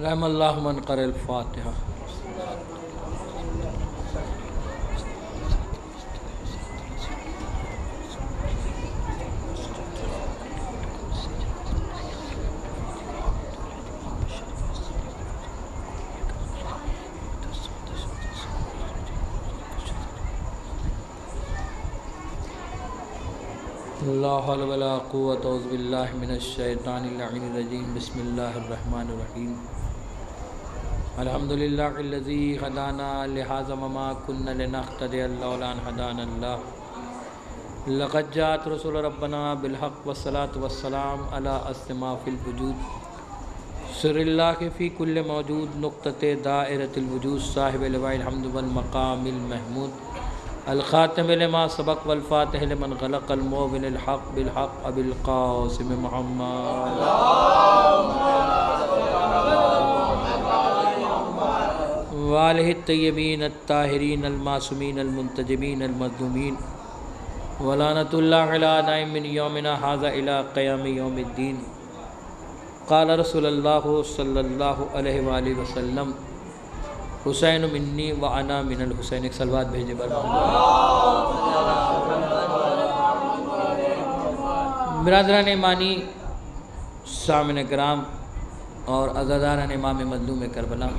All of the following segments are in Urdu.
رحم اللہ من قرأ الفاتحہ۔ لا حول ولا قوة اعوذ باللہ من الشیطان اللعین الرجیم بسم اللہ الرحمن الرحیم الحمدللہ الذی ہدانا لہذا وما كنا لنهتدی لولا ان ہدانا اللہ لقد جاءت رسول ربنا بالحق والصلاة والسلام علی اسما فی الوجود سر اللہ فی کل موجود نقطۃ دائرۃ الوجود صاحب لواء الحمد والمقام المحمود الخاتم لما سبق والفاتح لمن غلق الموبن الحق بالحق ابی القاسم محمد وآلہ الطیبین الطاہرین المعصومین المنتجبین المظلومین ولعنۃ اللہ علی اعدائهم من یومنا ھذا الی قیام یوم الدین قال رسول اللہ صلی اللہ علیہ وآلہ وسلم حسین منی و انا من الحسین۔ ایک صلوات بھیجے برادران ایمانی، سامعین کرام اور عزاداران امام مظلوم کربلا،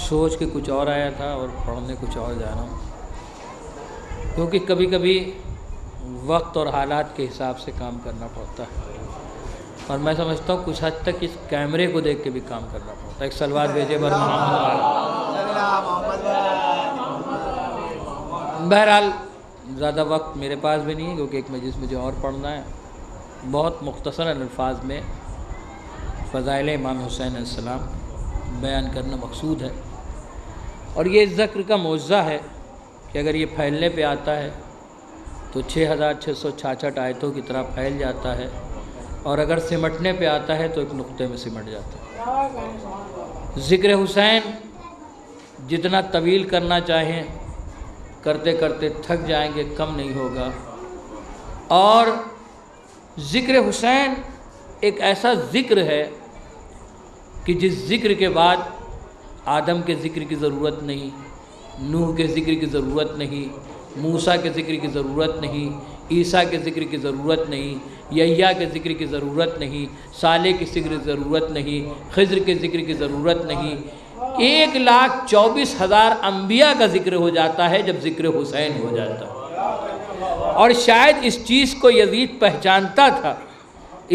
سوچ کے کچھ اور آیا تھا اور پڑھنے کچھ اور جا رہا ہوں، کیونکہ کبھی کبھی وقت اور حالات کے حساب سے کام کرنا پڑتا ہے، اور میں سمجھتا ہوں کچھ حد تک اس کیمرے کو دیکھ کے بھی کام کرنا پڑتا ہے۔ ایک صلوات بھیجے بر محمد۔ بہرحال زیادہ وقت میرے پاس بھی نہیں ہے، کیونکہ ایک مجلس مجھے اور پڑھنا ہے۔ بہت مختصر الفاظ میں فضائل امام حسین علیہ السلام بیان کرنا مقصود ہے، اور یہ اس ذکر کا معجزہ ہے کہ اگر یہ پھیلنے پہ آتا ہے تو 6666 آیتوں کی طرح پھیل جاتا ہے، اور اگر سمٹنے پہ آتا ہے تو ایک نقطے میں سمٹ جاتا ہے۔ ذکر حسین جتنا طویل کرنا چاہیں کرتے کرتے تھک جائیں گے، کم نہیں ہوگا۔ اور ذکر حسین ایک ایسا ذکر ہے کہ جس ذکر کے بعد آدم کے ذکر کی ضرورت نہیں، نوح کے ذکر کی ضرورت نہیں، موسیٰ کے ذکر کی ضرورت نہیں، عیسیٰ کے ذکر کی ضرورت نہیں، یحییٰ کے ذکر کی ضرورت نہیں، صالح کے ذکر کی ضرورت نہیں، خضر کے ذکر کی ضرورت نہیں۔ 1,24,000 انبیاء کا ذکر ہو جاتا ہے جب ذکر حسین ہو جاتا ہے، اور شاید اس چیز کو یزید پہچانتا تھا،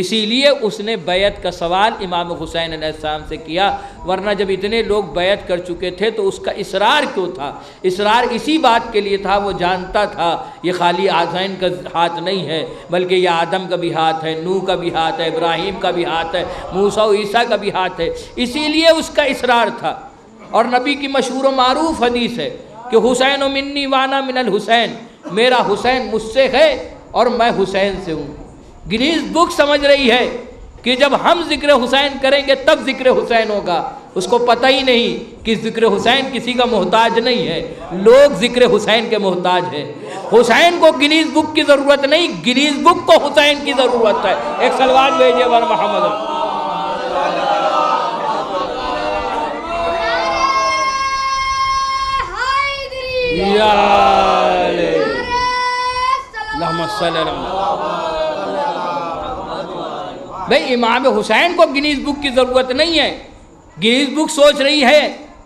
اسی لیے اس نے بیعت کا سوال امام حسین علیہ السلام سے کیا، ورنہ جب اتنے لوگ بیعت کر چکے تھے تو اس کا اصرار کیوں تھا؟ اصرار اسی بات کے لیے تھا، وہ جانتا تھا یہ خالی حسین کا ہاتھ نہیں ہے، بلکہ یہ آدم کا بھی ہاتھ ہے، نوح کا بھی ہاتھ ہے، ابراہیم کا بھی ہاتھ ہے، موسیٰ و عیسیٰ کا بھی ہاتھ ہے، اسی لیے اس کا اصرار تھا۔ اور نبی کی مشہور و معروف حدیث ہے کہ حسین منی وانا من الحسین، میرا حسین مجھ سے ہے اور میں حسین سے ہوں۔ گنیز بک سمجھ رہی ہے کہ جب ہم ذکر حسین کریں گے تب ذکر حسین ہوگا، اس کو پتہ ہی نہیں کہ ذکر حسین کسی کا محتاج نہیں ہے، لوگ ذکر حسین کے محتاج ہیں۔ حسین کو گنیز بک کی ضرورت نہیں، گنیز بک کو حسین کی ضرورت ہے۔ ایک صلوات بھیجیے بر محمد۔ یا اللہم صلی اللہ علیہ وسلم۔ بھئی امام حسین کو گنیز بک کی ضرورت نہیں ہے، گنیز بک سوچ رہی ہے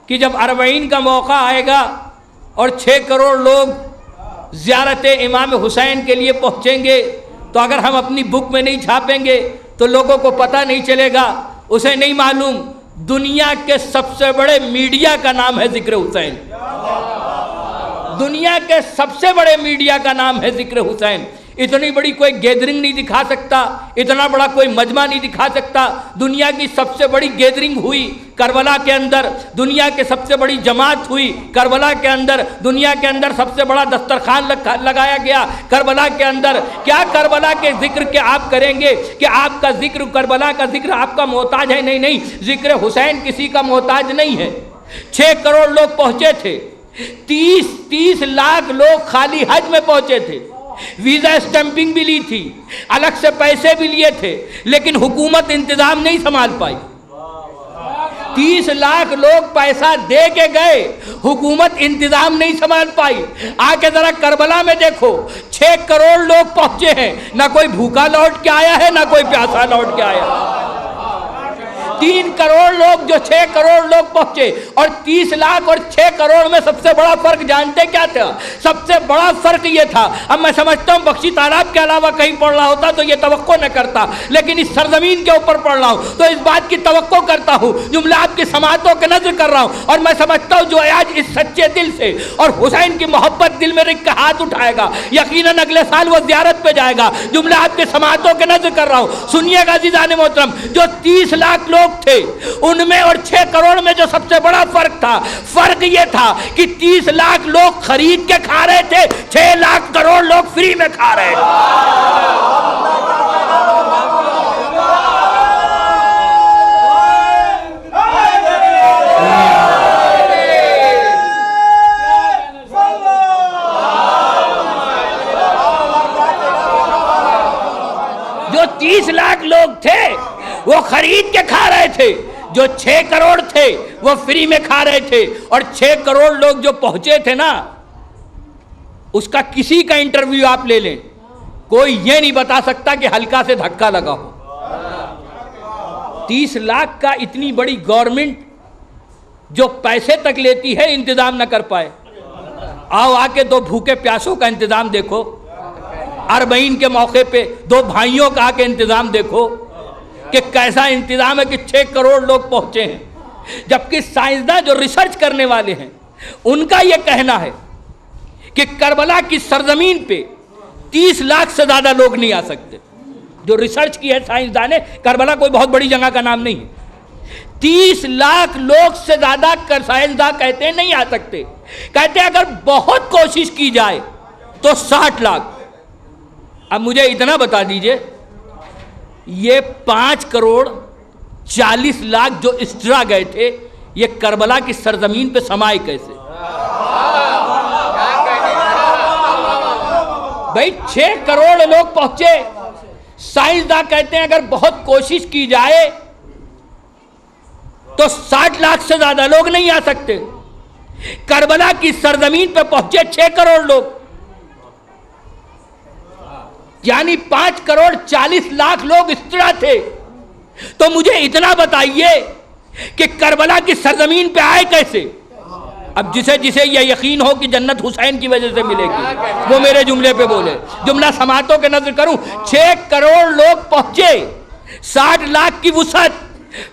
کہ جب 40 کا موقع آئے گا اور 6 کروڑ لوگ زیارت امام حسین کے لیے پہنچیں گے تو اگر ہم اپنی بک میں نہیں چھاپیں گے تو لوگوں کو پتہ نہیں چلے گا، اسے نہیں معلوم دنیا کے سب سے بڑے میڈیا کا نام ہے ذکر حسین، دنیا کے سب سے بڑے میڈیا کا نام ہے ذکر حسین۔ اتنی بڑی کوئی گیدرنگ نہیں دکھا سکتا، اتنا بڑا کوئی مجمع نہیں دکھا سکتا۔ دنیا کی سب سے بڑی گیدرنگ ہوئی کربلا کے اندر، دنیا کے سب سے بڑی جماعت ہوئی کربلا کے اندر، دنیا کے اندر سب سے بڑا دسترخوان لگایا گیا کربلا کے اندر۔ کیا کربلا کے ذکر کے آپ کریں گے کہ آپ کا ذکر، کربلا کا ذکر آپ کا محتاج ہے؟ نہیں نہیں، ذکر حسین کسی کا محتاج نہیں ہے۔ 6 کروڑ لوگ پہنچے تھے، 30 لاکھ لوگ خالی حج میں پہنچے تھے، ویزا اسٹمپنگ بھی لی تھی، الگ سے پیسے بھی لیے تھے، لیکن حکومت انتظام نہیں سنبھال پائی۔ 30 لاکھ لوگ پیسہ دے کے گئے، حکومت انتظام نہیں سنبھال پائی۔ آ کے ذرا کربلا میں دیکھو، 6 کروڑ لوگ پہنچے ہیں، نہ کوئی بھوکا لوٹ کے آیا ہے، نہ کوئی پیاسا لوٹ کے آیا ہے۔ 3 کروڑ لوگ جو 6 کروڑ لوگ پہنچے، اور 30 لاکھ اور 6 کروڑ میں سب سے بڑا فرق جانتے کیا تھا؟ سب سے بڑا فرق یہ تھا، اب میں سمجھتا ہوں بخشی تالاب کے علاوہ کہیں پڑھ رہا ہوتا تو یہ توقع نہ کرتا، لیکن اس سرزمین کے اوپر پڑھ رہا ہوں تو اس بات کی توقع کرتا ہوں، جملہ آپ کی سماعتوں کے نظر کر رہا ہوں، اور میں سمجھتا ہوں جو آج اس سچے دل سے اور حسین کی محبت دل میں رکھ کے ہاتھ اٹھائے گا، یقیناً اگلے سال وہ زیارت پہ جائے گا۔ جملہ آپ کی سماعتوں کے نظر کر رہا ہوں، سنیے گا عزیزان محترم، جو 30 لاکھ لوگ تھے ان میں اور 6 کروڑ میں جو سب سے بڑا فرق تھا، فرق یہ تھا کہ 30 لاکھ لوگ خرید کے کھا رہے تھے، 6 لاکھ کروڑ لوگ فری میں کھا رہے تھے۔ جو 30 لاکھ لوگ تھے وہ خرید کے کھا رہے تھے، جو 6 کروڑ تھے وہ فری میں کھا رہے تھے، اور 6 کروڑ لوگ جو پہنچے تھے نا، اس کا کسی کا انٹرویو آپ لے لیں، کوئی یہ نہیں بتا سکتا کہ ہلکا سے دھکا لگا ہو۔ 30 لاکھ کا اتنی بڑی گورنمنٹ جو پیسے تک لیتی ہے انتظام نہ کر پائے۔ آؤ آ کے 2 بھوکے پیاسوں کا انتظام دیکھو، اربعین کے موقع پہ 2 بھائیوں کا آ کے انتظام دیکھو کہ کیسا انتظام ہے کہ 6 کروڑ لوگ پہنچے ہیں، جبکہ سائنسداں جو ریسرچ کرنے والے ہیں ان کا یہ کہنا ہے کہ کربلا کی سرزمین پہ 30 لاکھ سے زیادہ لوگ نہیں آ سکتے۔ جو ریسرچ کی ہے سائنسداں نے، کربلا کوئی بہت بڑی جگہ کا نام نہیں ہے، 30 لاکھ لوگ سے زیادہ سائنسداں کہتے ہیں نہیں آ سکتے، کہتے ہیں اگر بہت کوشش کی جائے تو 60 لاکھ۔ اب مجھے اتنا بتا دیجئے، یہ 5 کروڑ 40 لاکھ جو اسٹرا گئے تھے، یہ کربلا کی سرزمین پہ سمائے کیسے؟ بھائی 6 کروڑ لوگ پہنچے، سائنسداں کہتے ہیں اگر بہت کوشش کی جائے تو 60 لاکھ سے زیادہ لوگ نہیں آ سکتے۔ کربلا کی سرزمین پہ پہنچے 6 کروڑ لوگ، یعنی 5 کروڑ 40 لاکھ لوگ اس طرح تھے۔ تو مجھے اتنا بتائیے کہ کربلا کی سرزمین پہ آئے کیسے؟ اب جسے یہ یقین ہو کہ جنت حسین کی وجہ سے ملے گی وہ میرے جملے پہ بولے۔ جملہ سماعتوں کے نظر کروں، 6 کروڑ لوگ پہنچے، 60 لاکھ کی وسعت،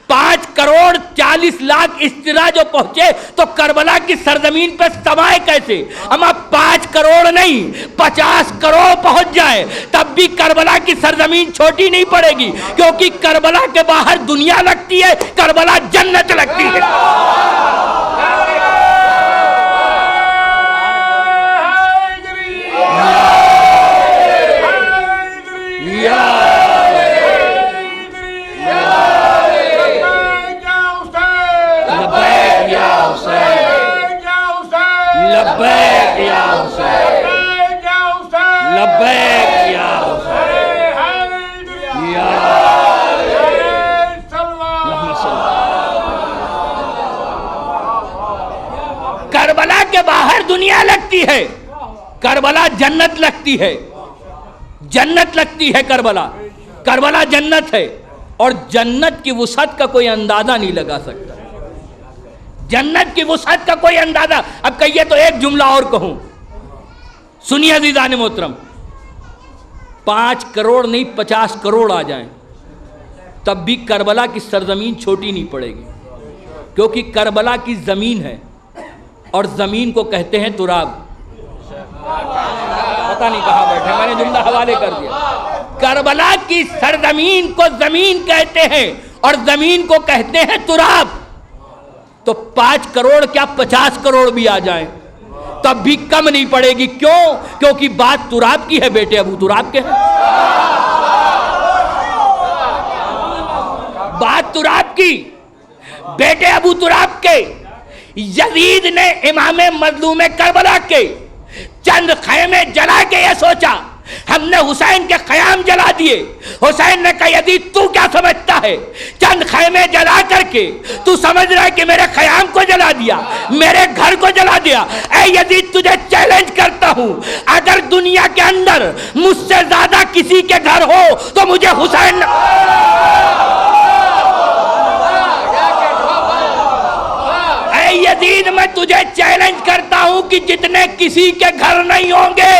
5 کروڑ 40 لاکھ اس طرح جو پہنچے، تو کربلا کی سرزمین پہ سمائے کیسے؟ ہم اب 5 کروڑ نہیں 50 کروڑ پہنچ جائے تب بھی کربلا کی سرزمین چھوٹی نہیں پڑے گی، کیونکہ کربلا کے باہر دنیا لگتی ہے، کربلا جنت لگتی ہے۔ کربلا کے باہر دنیا لگتی ہے، کربلا جنت لگتی ہے، جنت لگتی ہے کربلا، کربلا جنت ہے، اور جنت کی وسعت کا کوئی اندازہ نہیں لگا سکتا، جنت کی وسعت کا کوئی اندازہ۔ اب کہیے تو ایک جملہ اور کہوں، سنیے عزیزان محترم، 5 کروڑ نہیں 50 کروڑ آ جائیں تب بھی کربلا کی سرزمین چھوٹی نہیں پڑے گی، کیونکہ کربلا کی زمین ہے، اور زمین کو کہتے ہیں تراب۔ پتہ نہیں کہاں بیٹھے، میں نے جملہ حوالے کر دیا۔ کربلا کی سرزمین کو زمین کہتے ہیں، اور زمین کو کہتے ہیں تراب۔ تو 5 کروڑ کیا 50 کروڑ بھی آ جائیں تب بھی کم نہیں پڑے گی۔ کیوں؟ کیونکہ بات تراب کی ہے، بیٹے ابو تراب کے ہیں، بات تراب کی، بیٹے ابو تراب کے۔ یزید نے امام مظلوم کربلا کے چند خیمے جلا کے یہ سوچا ہم نے حسین کے خیام جلا دیے. حسین نے کہا یزید تو کیا سمجھتا ہے, چند خیمے جلا کر کے تو سمجھ رہا ہے کہ میرے خیام کو جلا دیا, میرے گھر کو جلا دیا. اے یزید تجھے چیلنج کرتا ہوں, اگر دنیا کے اندر مجھ سے زیادہ کسی کے گھر ہو تو مجھے حسین یزید میں تجھے چیلنج کرتا ہوں کہ جتنے کسی کے گھر نہیں ہوں گے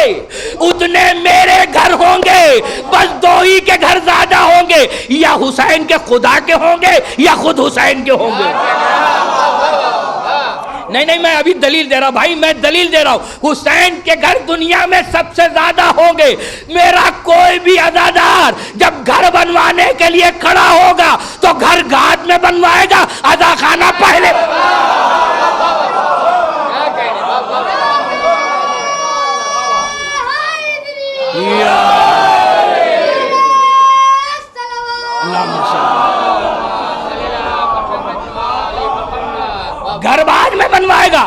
اتنے میرے گھر ہوں گے, بس دو ہی کے گھر زیادہ ہوں گے, یا حسین کے خدا کے ہوں گے یا خود حسین کے ہوں گے. نہیں میں ابھی دلیل دے رہا ہوں بھائی, میں دلیل دے رہا ہوں. حسین کے گھر دنیا میں سب سے زیادہ ہوں گے. میرا کوئی بھی عزادار جب گھر بنوانے کے لیے کھڑا ہوگا تو گھر گھات میں بنوائے گا, عزا خانہ پہلے. گھر بعد میں بنوائے گا,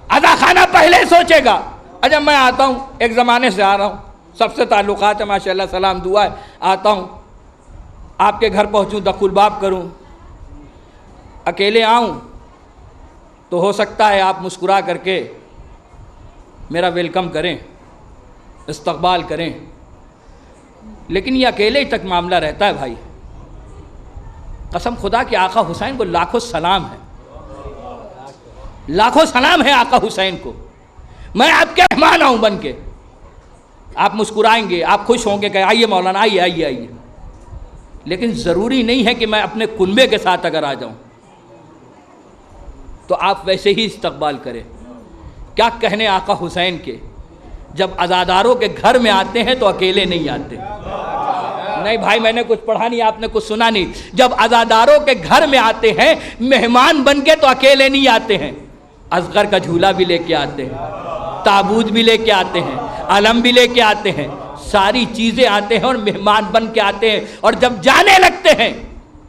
عزا خانہ پہلے سوچے گا. اچھا میں آتا ہوں, ایک زمانے سے آ رہا ہوں, سب سے تعلقات ہے ماشاءاللہ, سلام دعا ہے. آتا ہوں, آپ کے گھر پہنچوں, دخل باب کروں, اکیلے آؤں تو ہو سکتا ہے آپ مسکرا کر کے میرا ویلکم کریں, استقبال کریں, لیکن یہ اکیلے ہی تک معاملہ رہتا ہے بھائی. قسم خدا کہ آقا حسین کو لاکھوں سلام ہے, لاکھوں سلام ہے آقا حسین کو. میں آپ کے مہمان آؤں بن کے, آپ مسکرائیں گے, آپ خوش ہوں گے کہ آئیے مولانا, آئیے آئیے آئیے, لیکن ضروری نہیں ہے کہ میں اپنے کنبے کے ساتھ اگر آ جاؤں تو آپ ویسے ہی استقبال کریں. کیا کہنے آقا حسین کے, جب عزاداروں کے گھر میں آتے ہیں تو اکیلے نہیں آتے. نہیں بھائی میں نے کچھ پڑھا نہیں, آپ نے کچھ سنا نہیں. جب عزاداروں کے گھر میں آتے ہیں مہمان بن کے تو اکیلے نہیں آتے ہیں, اصغر کا جھولا بھی لے کے آتے ہیں, تابوت بھی لے کے آتے ہیں, علم بھی لے کے آتے ہیں, ساری چیزیں آتے ہیں اور مہمان بن کے آتے ہیں. اور جب جانے لگتے ہیں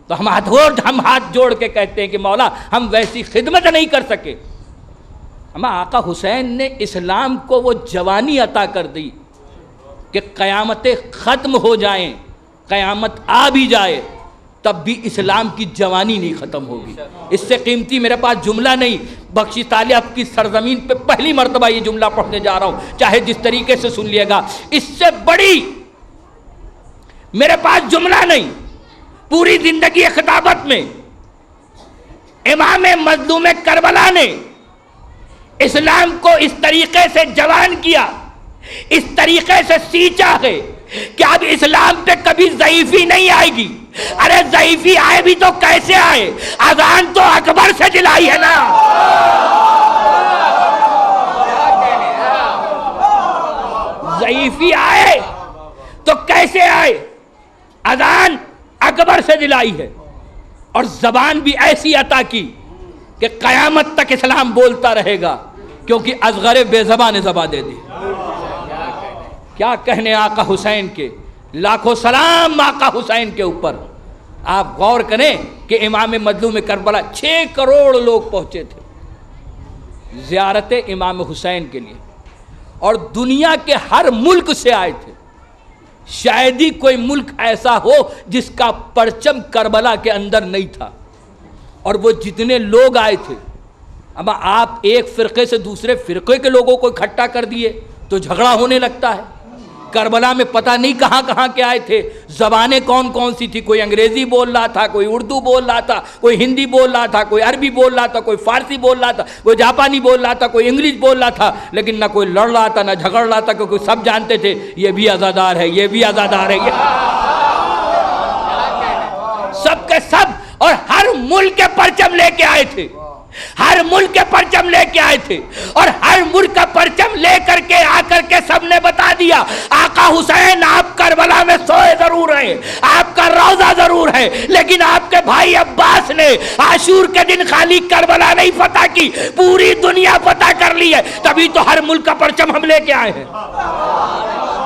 تو ہم ہاتھ جوڑ کے کہتے ہیں کہ مولا ہم ویسی خدمت نہیں کر سکے. ہم آقا حسین نے اسلام کو وہ جوانی عطا کر دی کہ قیامتیں ختم ہو جائیں, قیامت آ بھی جائے تب بھی اسلام کی جوانی نہیں ختم ہوگی. اس سے قیمتی میرے پاس جملہ نہیں. بخشی طالب کی سرزمین پہ پہلی مرتبہ یہ جملہ پڑھنے جا رہا ہوں, چاہے جس طریقے سے سن لیے گا, اس سے بڑی میرے پاس جملہ نہیں. پوری زندگی خطابت میں امام مظلوم کربلا نے اسلام کو اس طریقے سے جوان کیا, اس طریقے سے سینچا ہے کہ اب اسلام پہ کبھی ضعیفی نہیں آئے گی. ارے ضعیفی آئے بھی تو کیسے آئے, اذان تو اکبر سے دلائی ہے نا. ضعیفی آئے تو کیسے آئے, اذان اکبر سے دلائی ہے. اور زبان بھی ایسی عطا کی کہ قیامت تک اسلام بولتا رہے گا, کیونکہ اصغر بے زبان نے زبان دے دی. کیا کہنے آقا حسین کے, لاکھوں سلام آقا حسین کے اوپر. آپ غور کریں کہ امام مظلوم کربلا 6 کروڑ لوگ پہنچے تھے زیارت امام حسین کے لیے, اور دنیا کے ہر ملک سے آئے تھے. شاید ہی کوئی ملک ایسا ہو جس کا پرچم کربلا کے اندر نہیں تھا. اور وہ جتنے لوگ آئے تھے, اب آپ ایک فرقے سے دوسرے فرقے کے لوگوں کو اکٹھا کر دیے تو جھگڑا ہونے لگتا ہے. کربلا میں پتہ نہیں کہاں کہاں کے آئے تھے, زبانیں کون کون سی تھی. کوئی انگریزی بول رہا تھا, کوئی اردو بول رہا تھا, کوئی ہندی بول رہا تھا, کوئی عربی بول رہا تھا, کوئی فارسی بول رہا تھا, کوئی جاپانی بول رہا تھا, کوئی انگلش بول رہا تھا. لیکن نہ کوئی لڑ رہا تھا نہ جھگڑ رہا تھا, کیونکہ سب جانتے تھے یہ بھی عزادار ہے, یہ بھی عزادار ہے, سب کے سب. اور ہر ملک کے پرچم لے کے آئے تھے, ہر ملک کے پرچم لے کے آئے تھے. اور ہر ملک کا پرچم لے کر کے آ کر کے سب نے بتا دیا آقا حسین آپ کربلا میں سوئے ضرور ہیں, آپ کا روضہ ضرور ہے, لیکن آپ کے بھائی عباس نے عاشور کے دن خالی کربلا نہیں فتح کی, پوری دنیا فتح کر لی ہے. تبھی تو ہر ملک کا پرچم ہم لے کے آئے ہیں.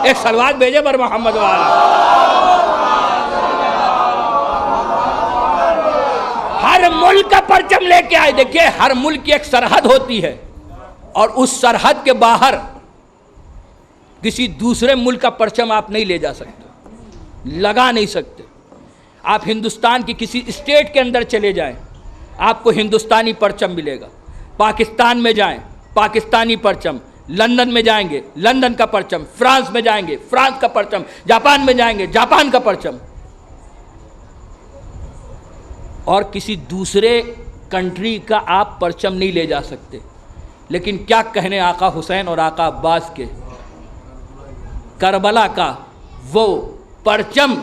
ایک صلوات بھیجے بر محمد والا. ہر ملک کا پرچم لے کے آئے. دیکھیے ہر ملک کی ایک سرحد ہوتی ہے, اور اس سرحد کے باہر کسی دوسرے ملک کا پرچم آپ نہیں لے جا سکتے، لگا نہیں سکتے۔ آپ ہندوستان کی کسی اسٹیٹ کے اندر چلے جائیں، آپ کو ہندوستانی پرچم ملے گا۔ پاکستان میں جائیں، پاکستانی پرچم، لندن میں جائیں گے لندن کا پرچم، فرانس میں جائیں گے فرانس کا پرچم، جاپان میں جائیں گے جاپان کا پرچم۔ اور کسی دوسرے کنٹری کا آپ پرچم نہیں لے جا سکتے۔ لیکن کیا کہنے آقا حسین اور آقا عباس کے، کربلا کا وہ پرچم،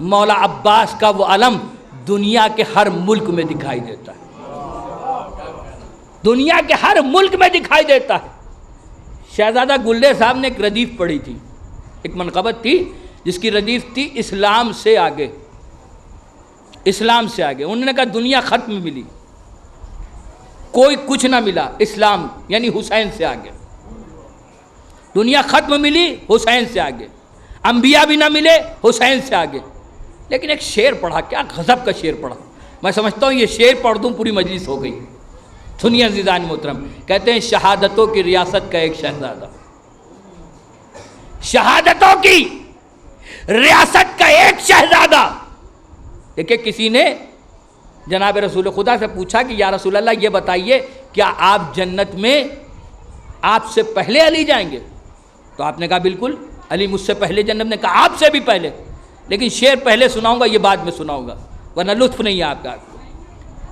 مولا عباس کا وہ علم دنیا کے ہر ملک میں دکھائی دیتا ہے، دنیا کے ہر ملک میں دکھائی دیتا ہے۔ شہزادہ گلے صاحب نے ایک ردیف پڑھی تھی، ایک منقبت تھی جس کی ردیف تھی اسلام سے آگے، اسلام سے آگے۔ انہوں نے کہا دنیا ختم ملی، کوئی کچھ نہ ملا، اسلام یعنی حسین سے آگے۔ دنیا ختم ملی، حسین سے آگے۔ انبیاء بھی نہ ملے، حسین سے آگے۔ لیکن ایک شعر پڑھا، کیا غضب کا شعر پڑھا، میں سمجھتا ہوں یہ شعر پڑھ دوں پوری مجلس ہو گئی۔ سنیے عزیزان محترم، کہتے ہیں شہادتوں کی ریاست کا ایک شہزادہ، شہادتوں کی ریاست کا ایک شہزادہ۔ دیکھیں کسی نے جناب رسول خدا سے پوچھا کہ یا رسول اللہ یہ بتائیے کیا آپ جنت میں آپ سے پہلے علی جائیں گے؟ تو آپ نے کہا بالکل، علی مجھ سے پہلے جنت نے کہا آپ سے بھی پہلے، لیکن شعر پہلے سناؤں گا، یہ بعد میں سناؤں گا ورنہ لطف نہیں ہے آپ کا۔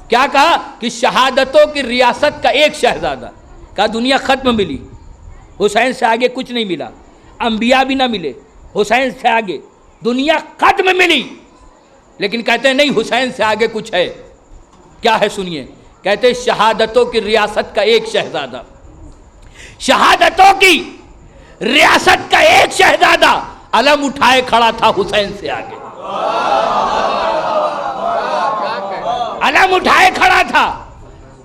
کیا کہا کہ شہادتوں کی ریاست کا ایک شہزادہ، کہا دنیا ختم ملی، حسین سے آگے کچھ نہیں ملا، انبیاء بھی نہ ملے، حسین سے آگے دنیا ختم ملی، لیکن کہتے ہیں نہیں حسین سے آگے کچھ ہے۔ کیا ہے سنیے، کہتے ہیں شہادتوں کی ریاست کا ایک شہزادہ، شہادتوں کی ریاست کا ایک شہزادہ علم اٹھائے کھڑا تھا حسین سے آگے، علم اٹھائے کھڑا تھا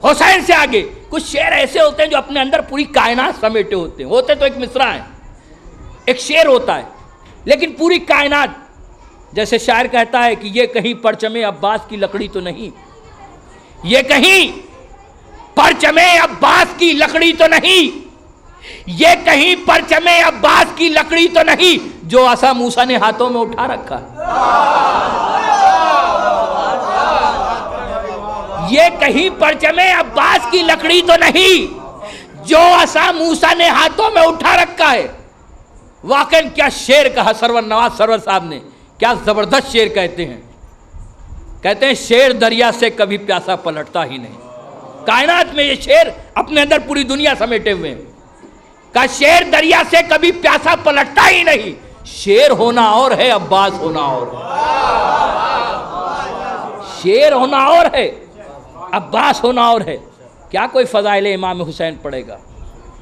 حسین سے آگے۔ کچھ شعر ایسے ہوتے ہیں جو اپنے اندر پوری کائنات سمیٹے ہوتے ہیں، ہوتے تو ایک مصرع ہے، ایک شعر ہوتا ہے، لیکن پوری کائنات، جیسے شاعر کہتا ہے کہ یہ کہیں پرچم عباس کی لکڑی تو نہیں، یہ کہیں پرچم عباس کی لکڑی تو نہیں، یہ کہیں پرچم عباس کی لکڑی تو نہیں جو عصا موسیٰ نے ہاتھوں میں اٹھا رکھا ہے، یہ کہیں پرچم عباس کی لکڑی تو نہیں جو عصا موسیٰ نے ہاتھوں میں اٹھا رکھا ہے۔ واقعاً کیا شعر کہا سرور نواز سرور صاحب نے، کیا زبردست شعر کہتے ہیں، کہتے ہیں شعر دریا سے کبھی پیاسا پلٹتا ہی نہیں۔ کائنات میں یہ شعر اپنے اندر پوری دنیا سمیٹے ہوئے ہیں، کہ شعر دریا سے کبھی پیاسا پلٹتا ہی نہیں، شعر ہونا اور ہے، عباس ہونا اور ہے، شعر ہونا اور ہے، عباس ہونا اور ہے۔ کیا کوئی فضائل امام حسین پڑھے گا،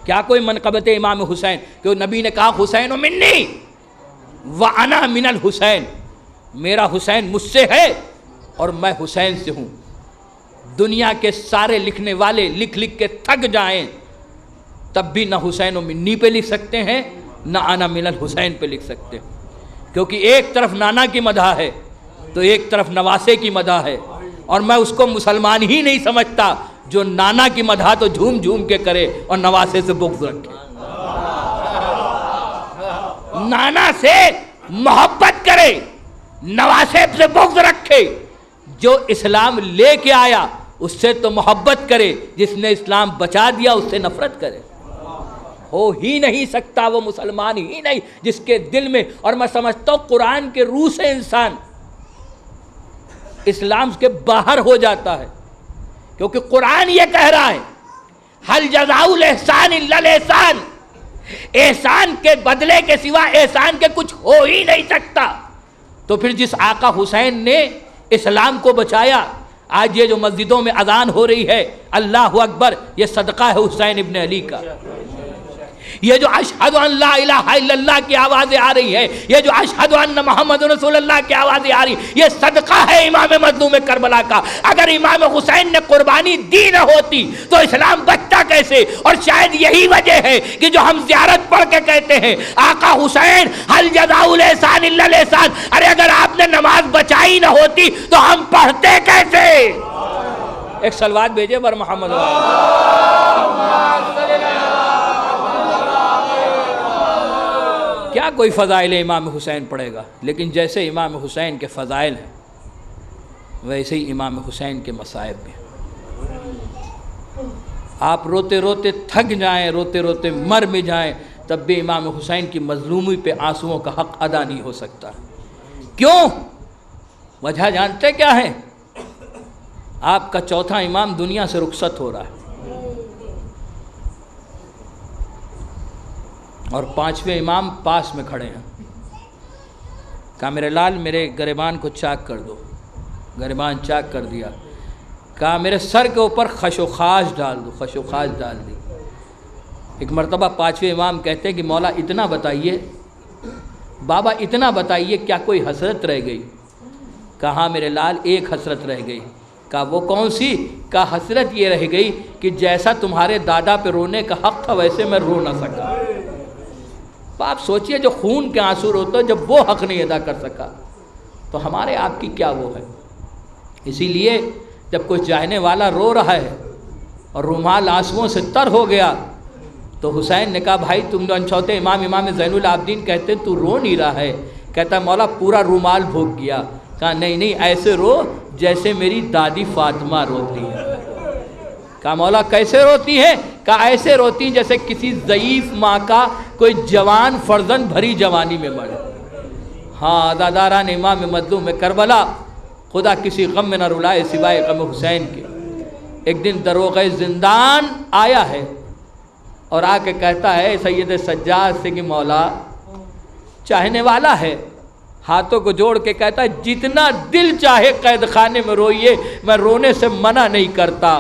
کیا کوئی منقبت امام حسین، کہ نبی نے کہا حسین منی وَأَنَا مِنَ الْحُسَيْن، میرا حسین مجھ سے ہے اور میں حسین سے ہوں۔ دنیا کے سارے لکھنے والے لکھ لکھ کے تھک جائیں تب بھی نہ حسین و منی پہ لکھ سکتے ہیں نہ انا من الحسین پہ لکھ سکتے ہیں، کیونکہ ایک طرف نانا کی مدح ہے تو ایک طرف نواسے کی مدح ہے، اور میں اس کو مسلمان ہی نہیں سمجھتا جو نانا کی مدح تو جھوم جھوم کے کرے اور نواسے سے بغض رکھے، نانا سے محبت کرے نواسے سے بغض رکھے۔ جو اسلام لے کے آیا اس سے تو محبت کرے، جس نے اسلام بچا دیا اس سے نفرت کرے۔ ہو ہی نہیں سکتا وہ مسلمان ہی نہیں جس کے دل میں، اور میں سمجھتا ہوں قرآن کے روح سے انسان اسلام کے باہر ہو جاتا ہے، کیونکہ قرآن یہ کہہ رہا ہے حل جزاء الاحسان الا الاحسان، احسان کے بدلے کے سوا احسان کے کچھ ہو ہی نہیں سکتا۔ تو پھر جس آقا حسین نے اسلام کو بچایا، آج یہ جو مسجدوں میں اذان ہو رہی ہے اللہ اکبر، یہ صدقہ ہے حسین ابن علی کا۔ یہ جو اشہد ان لا الہ الا اللہ کی آوازیں آ رہی ہے، یہ جو اشہد ان محمد رسول اللہ کی آوازیں آ رہی، یہ صدقہ ہے امام مظلوم کربلا کا۔ اگر امام حسین نے قربانی دی نہ ہوتی تو اسلام بچتا کیسے؟ اور شاید یہی وجہ ہے کہ جو ہم زیارت پڑھ کے کہتے ہیں آقا حسین حل جزاء الاحسان الا الاحسان، ارے اگر آپ نے نماز بچائی نہ ہوتی تو ہم پڑھتے کیسے؟ ایک صلوات بھیجے بر محمد کیا کوئی فضائل امام حسین پڑھے گا؟ لیکن جیسے امام حسین کے فضائل ہیں ویسے ہی امام حسین کے مصائب بھی ہیں۔ آپ روتے روتے تھک جائیں، روتے روتے مر بھی جائیں، تب بھی امام حسین کی مظلومی پہ آنسوؤں کا حق ادا نہیں ہو سکتا۔ کیوں؟ وجہ جانتے کیا ہے؟ آپ کا چوتھا امام دنیا سے رخصت ہو رہا ہے اور پانچویں امام پاس میں کھڑے ہیں۔ کہا میرے لال میرے گریبان کو چاک کر دو، گریبان چاک کر دیا۔ کہا میرے سر کے اوپر خشوخاش ڈال دو، خشوخاش ڈال دی۔ ایک مرتبہ پانچویں امام کہتے ہیں کہ مولا اتنا بتائیے، بابا اتنا بتائیے، کیا کوئی حسرت رہ گئی؟ کہا ہاں میرے لال ایک حسرت رہ گئی۔ کہا وہ کون سی؟ کہا حسرت یہ رہ گئی کہ جیسا تمہارے دادا پہ رونے کا حق تھا ویسے میں رو نہ سکا۔ تو آپ سوچئے جو خون کے آنسو روتا ہے، جب وہ حق نہیں ادا کر سکا تو ہمارے آپ کی کیا وہ ہے؟ اسی لیے جب کوئی چاہنے والا رو رہا ہے اور رومال آنسوؤں سے تر ہو گیا تو حسین نے کہا بھائی تم نے چوتھے امام زین العابدین کہتے تو رو نہیں رہا ہے؟ کہتا مولا پورا رومال بھوگ گیا۔ کہا نہیں ایسے رو جیسے میری دادی فاطمہ روتی ہے۔ کہا مولا کیسے روتی ہے؟ کہا ایسے روتی جیسے کسی ضعیف ماں کا کوئی جوان فرزند بھری جوانی میں مرے۔ ہاں عزاداران امام مظلوم میں کربلا، خدا کسی غم میں نہ رلائے سوائے غم حسین کے۔ ایک دن دروغہ زندان آیا ہے اور آ کے کہتا ہے سید سجاد سے کہ مولا چاہنے والا ہے، ہاتھوں کو جوڑ کے کہتا ہے جتنا دل چاہے قید خانے میں روئیے، میں رونے سے منع نہیں کرتا،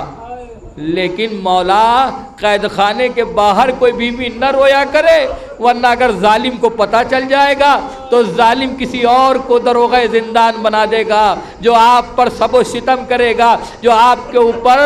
لیکن مولا قید خانے کے باہر کوئی بیوی نہ رویا کرے، ورنہ اگر ظالم کو پتہ چل جائے گا تو ظالم کسی اور کو دروغہ زندان بنا دے گا، جو آپ پر سب و ستم کرے گا، جو آپ کے اوپر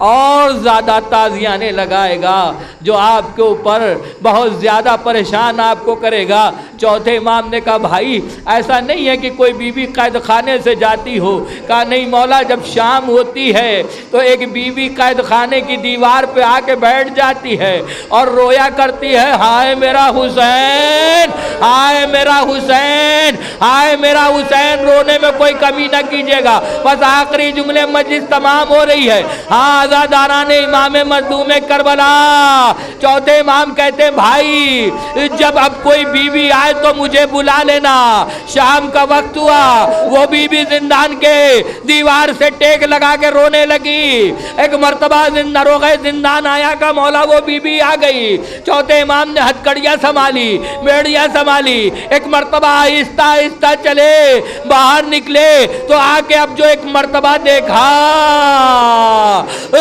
اور زیادہ تازیانے لگائے گا، جو آپ کے اوپر بہت زیادہ پریشان آپ کو کرے گا۔ چوتھے امام نے کہا بھائی ایسا نہیں ہے کہ کوئی بیوی قید خانے سے جاتی ہو۔ کہا نہیں مولا جب شام ہوتی ہے تو ایک بیوی قید خانے کی دیوار پہ آ کے بیٹھ جاتی ہے اور رویا کرتی ہے ہائے میرا حسین، ہائے میرا حسین، ہائے میرا حسین، رونے میں کوئی کمی نہ کیجیے گا۔ بس آخری جملے مجلس تمام ہو رہی ہے۔ ہاں عزاداران امام مظلوم کربلا، چوتھے امام کہتے بھائی جب اب کوئی بیوی آئے تو مجھے بلا لینا۔ شام کا وقت ہوا، وہ بیوی زندان کے دیوار سے ٹیک لگا کے رونے لگی۔ ایک مرتبہ دروغہ زندان آیا کا مولا وہ بیوی آ گئی۔ چوتھے امام نے ہتھکڑیاں سنبھالی، بیڑیاں سنبھالی، ایک مرتبہ آہستہ آہستہ چلے باہر نکلے تو آ کے اب جو ایک مرتبہ دیکھا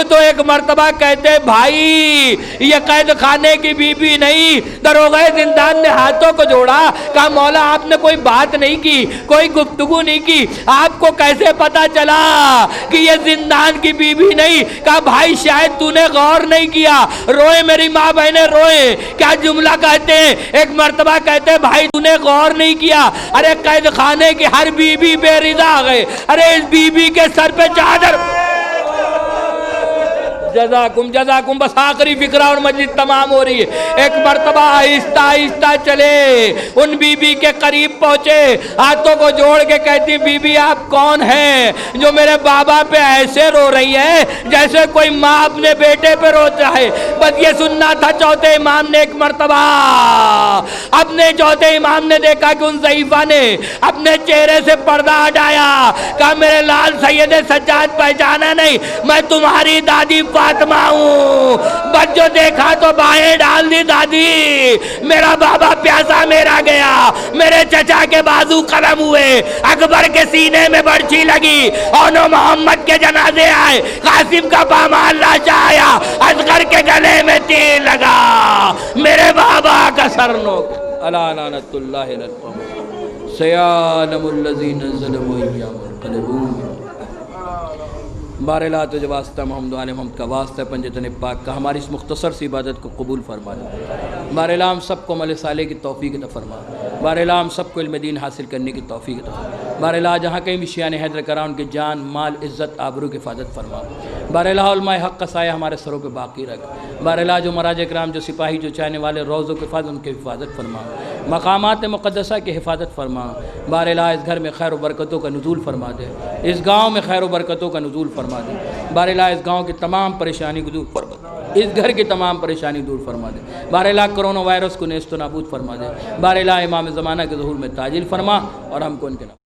تو ایک مرتبہ کہتے بھائی یہ قید خانے کی بیوی نہیں۔ دروغہ زندان نے ہاتھوں کو جوڑا، کہا مولا آپ نے کوئی بات نہیں کی، کوئی گفتگو نہیں کی، آپ کو کیسے پتا چلا کہ یہ زندان کی بیوی نہیں؟ کہا بھائی شاید تو نے غور نہیں کیا۔ روئے میری ماں بہنیں روئے، کیا جملہ کہتے ہیں؟ ایک مرتبہ کہتے بھائی تو نے غور نہیں کیا، ارے قید خانے کی ہر بیوی بے رضا گئے، ارے اس بیوی کے سر پہ چادر۔ جزاکم بس آخری فکرہ اور مجلس تمام ہو رہی ہے۔ ایک مرتبہ آہستہ آہستہ چلے ان بی بی کے قریب پہنچے، ہاتھوں کو جوڑ کے کہتی بی بی آپ کون ہیں جو میرے بابا پہ ایسے رو رہی ہے جیسے کوئی ماں اپنے بیٹے پہ روتا ہے؟ بس یہ سننا تھا۔ چوتھے امام نے ایک مرتبہ اپنے چوتھے امام نے دیکھا کہ ان ضعیفہ نے اپنے چہرے سے پردہ ہٹایا، کہا میرے لال سید سجاد پہچانا نہیں، میں تمہاری دادی فاطمہ ہوں۔ بس جو دیکھا تو باہیں ڈال دی دادی، میرا بابا پیاسا میرا گیا، میرے چچا کے بازو قلم ہوئے، اکبر کے سینے میں برچھی لگی، اونو محمد کے جنازے آئے، قاسم کا پامال لاچا آیا، اصغر کے گلے میں تیر لگا، میرے بابا کا سر نوک۔ الا لعنت اللہ علی القوم سیعلم الذین ظلموا ایام القلبون۔ بارے تو جو واسطہ محمد علیہ محمد کا واسطہ پنجتن پاک کا ہماری اس مختصر سی عبادت کو قبول فرما لے۔ بارے ہم سب کو عمل صالح کی توفیق عطا فرما، بارے ہم سب کو علم دین حاصل کرنے کی توفیق عطا فرما، باراللہ جہاں کہیں بھی شیعہ حیدر کرا ان کی جان مال عزت آبرو کی حفاظت فرما باراللہ علماء حق کا سایہ ہمارے سروں پہ باقی رکھ باراللہ جو مراجع کرام جو سپاہی جو چاہنے والے روزوں کے حفاظت ان کی حفاظت فرما مقامات مقدسہ کی حفاظت فرما باراللہ اس گھر میں خیر و برکتوں کا نزول فرما دے اس گاؤں میں خیر و برکتوں کا نزول فرما دے باراللہ اس گاؤں کی تمام پریشانی کو دور فرما دے اس گھر کی تمام پریشانی دور فرما دے باراللہ کرونا وائرس کو نیست و نابود فرما دے باراللہ امام زمانہ کے ظہور میں تاجیل فرما اور ہم کو ان کے نام